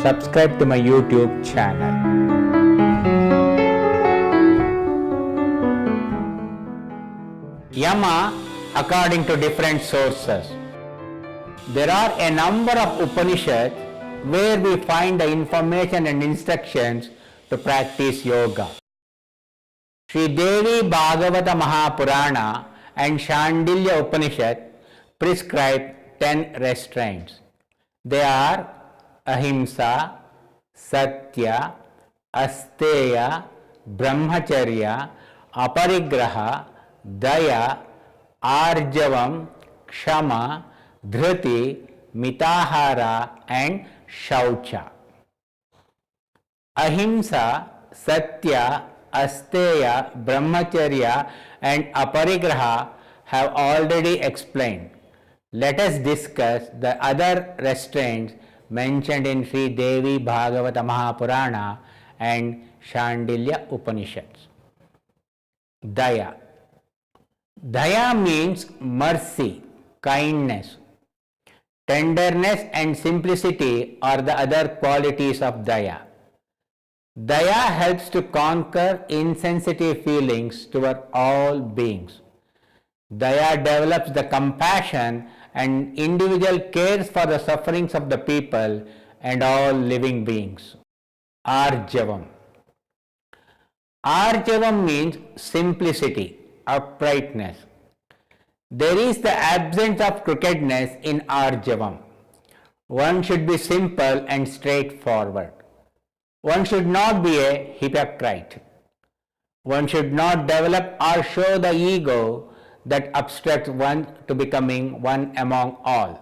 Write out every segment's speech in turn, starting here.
subscribe to my YouTube channel. Yama, according to different sources. There are a number of Upanishads where we find the information and instructions to practice yoga. Sri Devi Bhagavata Mahapurana and Shandilya Upanishad prescribe 10 restraints. They are Ahimsa, Satya, Asteya, Brahmacharya, Aparigraha, Daya, Arjavam, Kshama, Dhriti, Mitahara and Shaucha. Ahimsa, Satya, Asteya, Brahmacharya and Aparigraha have already explained. Let us discuss the other restraints mentioned in Sri Devi Bhagavata Mahapurana and Shandilya Upanishads. Daya. Daya means mercy, kindness. Tenderness and simplicity are the other qualities of Daya. Daya helps to conquer insensitive feelings toward all beings. Daya develops the compassion and individual cares for the sufferings of the people and all living beings. Arjavam. Arjavam means simplicity, uprightness. There is the absence of crookedness in Arjavam. One should be simple and straightforward. One should not be a hypocrite. One should not develop or show the ego that obstructs one to becoming one among all.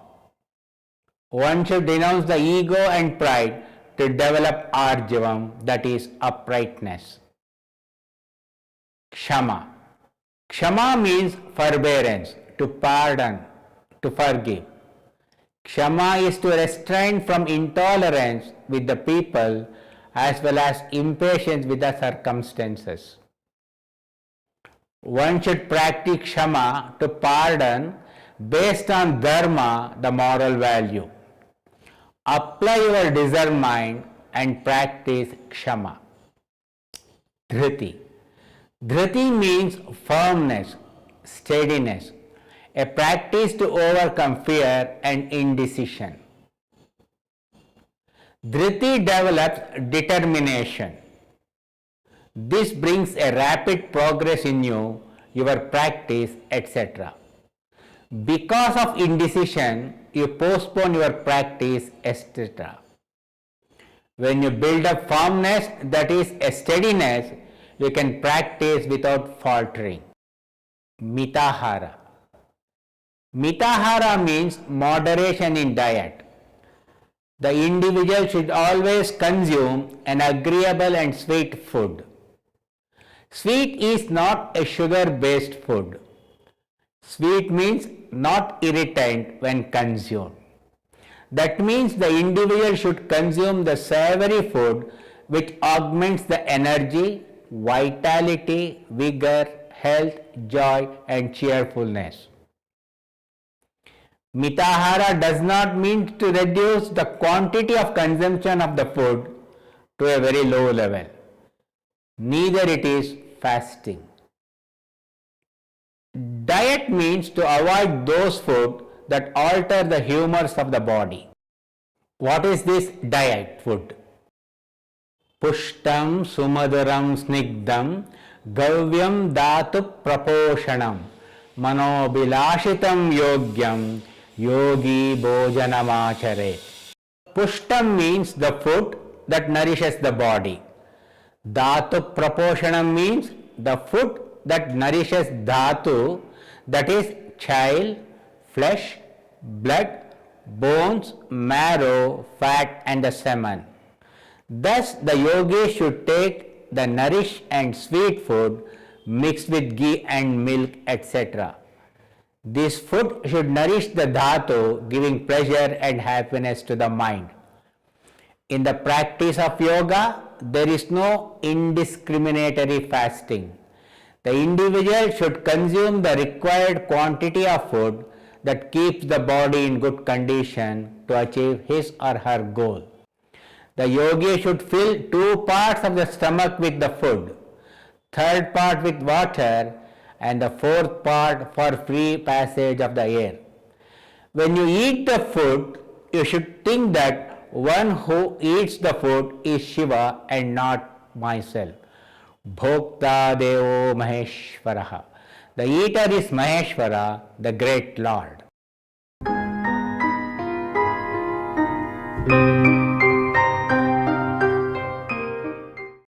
One should denounce the ego and pride to develop Arjavam, that is uprightness. Kshama. Kshama means forbearance, to pardon, to forgive. Kshama is to restrain from intolerance with the people as well as impatience with the circumstances. One should practice Kshama to pardon based on Dharma, the moral value. Apply your discernment and practice Kshama. Dhriti. Dhriti means firmness, steadiness, a practice to overcome fear and indecision. Dhriti develops determination. This brings a rapid progress in you, your practice, etc. Because of indecision, you postpone your practice, etc. When you build up firmness, that is a steadiness, you can practice without faltering. Mitahara. Mitahara means moderation in diet. The individual should always consume an agreeable and sweet food. Sweet is not a sugar-based food. Sweet means not irritant when consumed. That means the individual should consume the savory food which augments the energy, vitality, vigor, health, joy and cheerfulness. Mitahara does not mean to reduce the quantity of consumption of the food to a very low level. Neither it is fasting. Diet means to avoid those food that alter the humors of the body. What is this diet food? Pushtam sumaduram snigdam gavyam dhatu praposhanam manobilashitam yogyam yogi bhojanamachare. Pushtam means the food that nourishes the body. Dhatu praposhanam means the food that nourishes dhatu, that is chyle, flesh, blood, bones, marrow, fat and the semen. Thus the yogi should take the nourished and sweet food mixed with ghee and milk, etc. This food should nourish the dhatu, giving pleasure and happiness to the mind. In the practice of yoga, there is no indiscriminatory fasting. The individual should consume the required quantity of food that keeps the body in good condition to achieve his or her goal. The yogi should fill 2 parts of the stomach with the food, third part with water, and the fourth part for free passage of the air. When you eat the food, you should think that one who eats the food is Shiva and not myself. Bhokta Devo Maheshwaraha. The eater is Maheshwara, the great Lord.